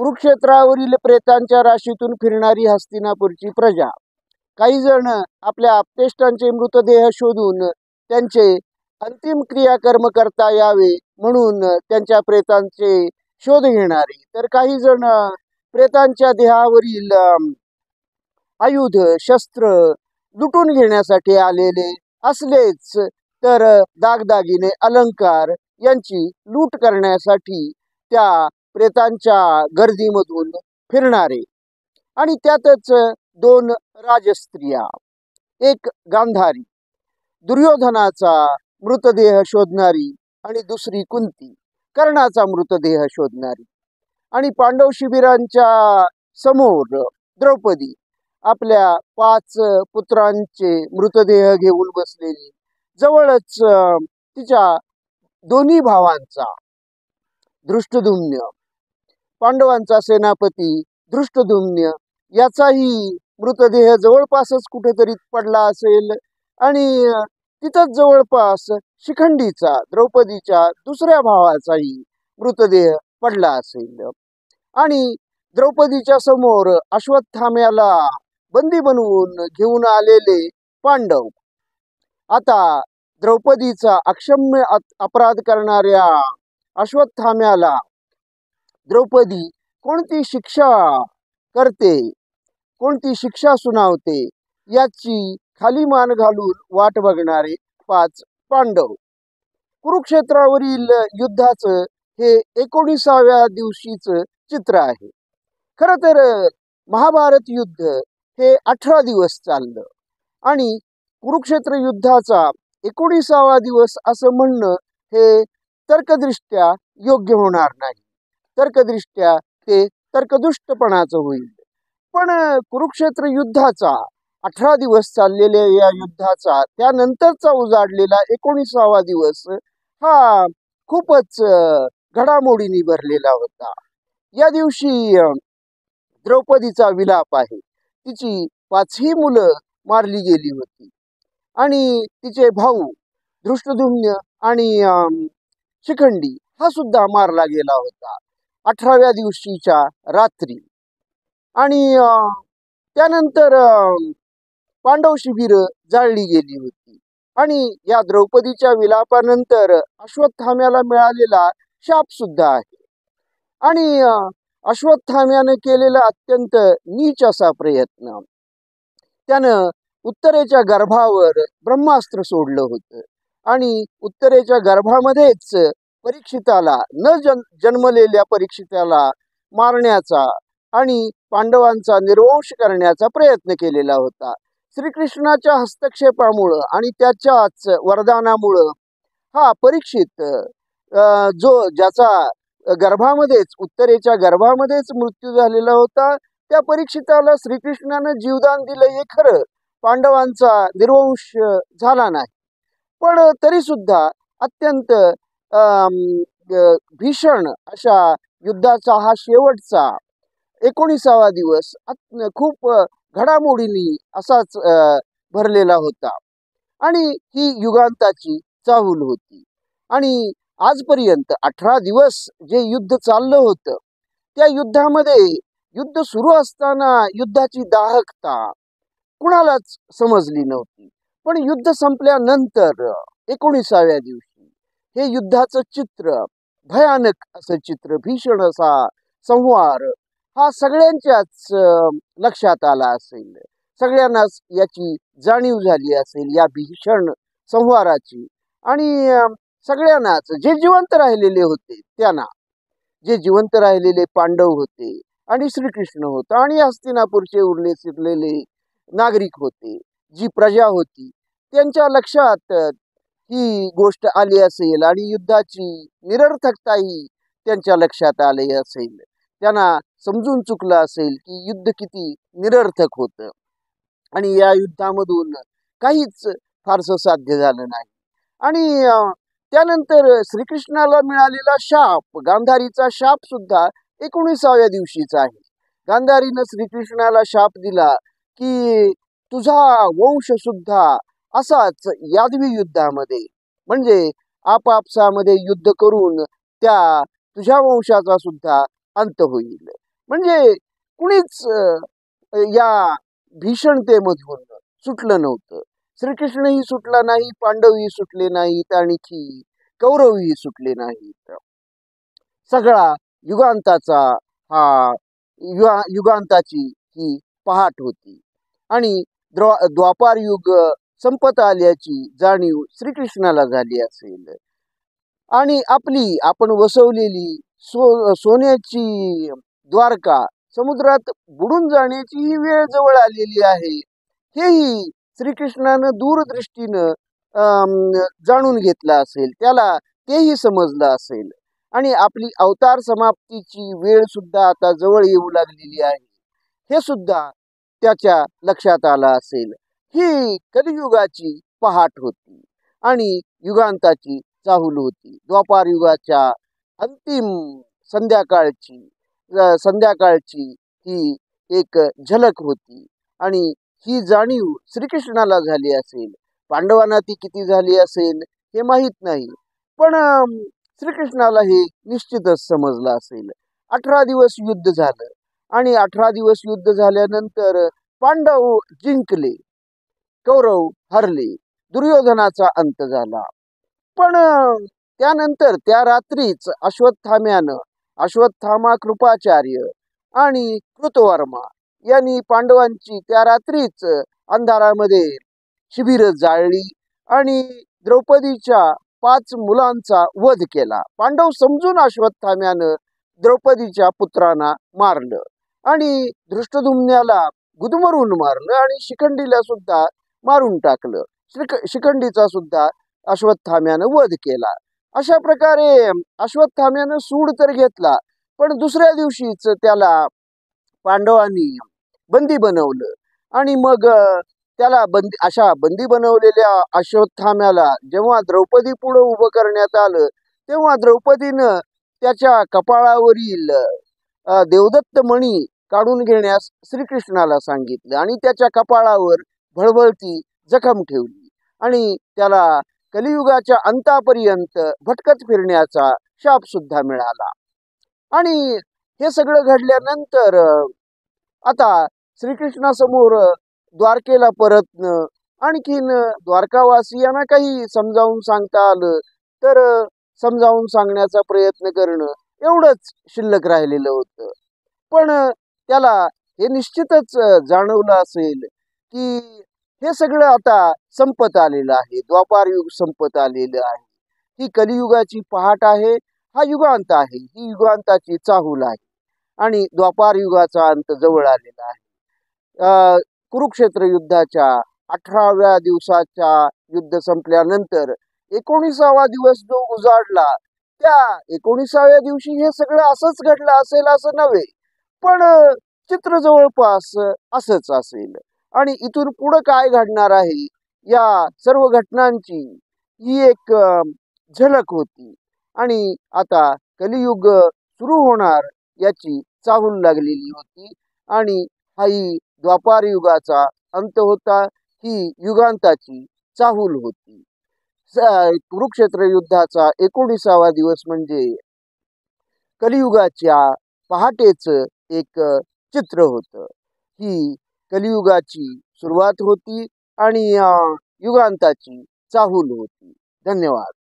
कुरुक्षेत्रावरील प्रेतांच्या राशीतून फिरणारी हस्तिनापूरची प्रजा. काही जण आपल्या आप्तेष्टांचे मृतदेह शोधून त्यांचे अंतिम क्रियाकर्म करता यावे म्हणून त्यांच्या प्रेतांचे शोध घेणारे, तर काही जण प्रेतांच्या देहावरील आयुध शस्त्र लुटून घेण्यासाठी आलेले असलेच तर दागदागिने अलंकार यांची लूट करण्यासाठी त्या प्रेतांच्या गर्दीमधून फिरणारे. आणि त्यातच दोन राजस्त्रिया, एक गांधारी दुर्योधनाचा मृतदेह शोधणारी आणि दुसरी कुंती कर्णाचा मृतदेह शोधणारी. आणि पांडव शिबिरांच्या समोर द्रौपदी आपल्या 5 पुत्रांचे मृतदेह घेऊन बसलेली. जवळच तिच्या दोन्ही भावांचा धृष्टद्युम्न, पांडवांचा सेनापती धृष्टद्युम्न याचाही मृतदेह जवळपासच कुठेतरी पडला असेल. आणि तिथंच जवळपास शिखंडीचा, द्रौपदीच्या दुसऱ्या भावाचाही मृतदेह पडला असेल. आणि द्रौपदीच्या समोर अश्वत्थाम्याला बंदी बनवून घेऊन आलेले पांडव आता द्रौपदीचा अक्षम्य अपराध करणाऱ्या अश्वत्थाम्याला द्रौपदी कोणती शिक्षा करते, कोणती शिक्षा सुनावते याची खाली मान घालून वाट बघणारे 5 पांडव. कुरुक्षेत्रावरील युद्धाचं हे 19व्या दिवशीचं चित्र आहे. खरं तर महाभारत युद्ध हे 18 दिवस चाललं आणि कुरुक्षेत्र युद्धाचा 19वा दिवस असं म्हणणं हे तर्कदृष्ट्या योग्य होणार नाही. तर्कदृष्ट्या ते तर्कदुष्टपणाचं होईल. पण कुरुक्षेत्र युद्धाचा 18 दिवस चाललेल्या या युद्धाचा त्यानंतरचा उजाडलेला 19वा दिवस हा खूपच घडामोडींनी भरलेला होता. या दिवशी द्रौपदीचा विलाप आहे. तिची 5ही मुलं मारली गेली होती आणि तिचे भाऊ धृष्टद्युम्न आणि शिखंडी हा सुद्धा मारला गेला होता 18व्या दिवशीच्या रात्री. आणि त्यानंतर पांडव शिबिर जाळली गेली होती. आणि या द्रौपदीच्या विलापानंतर अश्वत्थाम्याला मिळालेला शाप सुद्धा आहे. आणि अश्वत्थाम्याने केलेला अत्यंत नीच असा प्रयत्न, त्यानं उत्तरेच्या गर्भावर ब्रह्मास्त्र सोडलं होतं आणि उत्तरेच्या गर्भामध्येच परीक्षिताला, जन्मलेल्या परीक्षिताला मारण्याचा आणि पांडवांचा निर्वंश करण्याचा प्रयत्न केलेला होता. श्रीकृष्णाच्या हस्तक्षेपामुळं आणि त्याच्याच वरदानामुळं हा परीक्षित ज्याचा गर्भामध्येच, उत्तरेच्या गर्भामध्येच मृत्यू झालेला होता, त्या परीक्षिताला श्रीकृष्णानं जीवदान दिलं हे खरं, पांडवांचा निर्वंश झाला नाही. पण तरी सुद्धा अत्यंत भीषण अशा युद्धाचा हा शेवटचा 19वा दिवस खूप घडामोडींनी असाच भरलेला होता. आणि ही युगांताची चाहूल होती. आणि आजपर्यंत 18 दिवस जे युद्ध चाललं होतं, त्या युद्धामध्ये युद्ध सुरू असताना युद्धाची दाहकता कुणालाच समजली नव्हती. पण युद्ध संपल्यानंतर 19व्या दिवशी हे युद्धाचं चित्र, भयानक असं चित्र, भीषण असा संहार हा सगळ्यांच्याच लक्षात आला असेल. सगळ्यांनाच याची जाणीव झाली असेल या भीषण संहाराची. आणि सगळ्यांनाच, जे जिवंत राहिलेले होते त्यांना, जे जिवंत राहिलेले पांडव होते आणि श्रीकृष्ण होता आणि हस्तिनापूरचे उरले शिरलेले नागरिक होते, जी प्रजा होती, त्यांच्या लक्षात ही गोष्ट आली असेल आणि युद्धाची निरर्थकताही त्यांच्या लक्षात आली असेल. त्यांना समजून चुकलं असेल की युद्ध किती निरर्थक होतं आणि या युद्धामधून काहीच फारसं साध्य झालं नाही. आणि त्यानंतर श्रीकृष्णाला मिळालेला शाप, गांधारीचा शाप सुद्धा 19व्या दिवशीचा आहे. गांधारीनं श्रीकृष्णाला शाप दिला की तुझा वंश सुद्धा असाच यादवी युद्धामध्ये, म्हणजे आपापसामध्ये युद्ध करून त्या तुझ्या वंशाचा सुद्धा अंत होईल. म्हणजे कुणीच या भीषणतेमधून सुटलं नव्हतं. श्रीकृष्णही सुटला नाही, पांडवही सुटले नाहीत, आणखी कौरवही सुटले नाहीत. सगळा युगांताचा हा युगांताची ही पहाट होती आणि द्वापार युग संपत आल्याची जाणीव श्रीकृष्णाला झाली असेल आणि आपण वसवलेली सोन्याची द्वारका समुद्रात बुडून जाण्याची ही वेळ जवळ आलेली आहे, हेही श्रीकृष्णानं दूरदृष्टीनं जाणून घेतलं असेल, त्याला तेही समजलं असेल आणि आपली अवतार समाप्तीची वेळ सुद्धा आता जवळ येऊ लागलेली आहे, हे सुद्धा त्याच्या लक्षात आलं असेल. ही कलियुगाची पहाट होती आणि युगांताची चाहूल होती. द्वापार युगाच्या अंतिम संध्याकाळची ही एक झलक होती आणि ही जाणीव श्रीकृष्णाला झाली असेल. पांडवांना ती किती झाली असेल हे माहीत नाही, पण श्रीकृष्णाला हे निश्चितच समजलं असेल. 18 दिवस युद्ध झालं आणि 18 दिवस युद्ध झाल्यानंतर पांडव जिंकले, कौरव हरले, दुर्योधनाचा अंत झाला. पण त्यानंतर त्या रात्रीच अश्वत्थामा, कृपाचार्य आणि कृतवर्मा यांनी पांडवांची त्या रात्रीच अंधारामध्ये शिबिर जाळली आणि द्रौपदीच्या 5 मुलांचा वध केला. पांडव समजून अश्वत्थाम्यानं द्रौपदीच्या पुत्रांना मारलं आणि धृष्टद्युम्नाला गुदमरून मारलं आणि शिखंडीला सुद्धा मारून टाकलं. शिखंडीचा सुद्धा अश्वत्थाम्यानं वध केला. अशा प्रकारे अश्वत्थाम्यानं सूड तर घेतला, पण दुसऱ्या दिवशीच त्याला पांडवांनी बंदी बनवलं आणि मग त्याला अशा बंदी बनवलेल्या अश्वत्थाम्याला जेव्हा द्रौपदी पुढे उभं करण्यात आलं, तेव्हा द्रौपदीनं त्याच्या कपाळावरील देवदत्त मणी काढून घेण्यास श्रीकृष्णाला सांगितलं आणि त्याच्या कपाळावर भळभळती जखम ठेवली आणि त्याला कलियुगाच्या अंतापर्यंत भटकत फिरण्याचा शाप सुद्धा मिळाला. आणि हे सगळं घडल्यानंतर आता श्रीकृष्णासमोर द्वारकेला परतणं, आणखीन द्वारकावासियांना काही समजावून सांगता आलं तर समजावून सांगण्याचा प्रयत्न करणं, एवढंच शिल्लक राहिलेलं होतं. पण त्याला हे निश्चितच जाणवलं असेल की हे सगळं आता संपत आलेलं आहे, द्वापार युग संपत आलेलं आहे. ही कलियुगाची पहाट आहे, हा युगांत आहे, ही युगांताची चाहूल आहे आणि द्वापार युगाचा अंत जवळ आलेला आहे. कुरुक्षेत्र युद्धाच्या 18व्या दिवसाच्या युद्ध संपल्यानंतर 19वा दिवस जो उजाडला, त्या 19व्या दिवशी हे सगळं असंच घडलं असेल असं नव्हे, पण चित्र जवळपास असंच असेल आणि इथून पुढे काय घडणार आहे या सर्व घटनांची ही एक झलक होती आणि आता कलियुग सुरू होणार याची चाहूल लागलेली होती आणि हाही द्वापार युगाचा अंत होता, ही युगांताची चाहूल होती. कुरुक्षेत्र युद्धाचा 19वा दिवस म्हणजे कलियुगाच्या पहाटेच एक चित्र होतं. ही कलियुगाची सुरुवात होती आणि युगांताची चाहूल होती. धन्यवाद.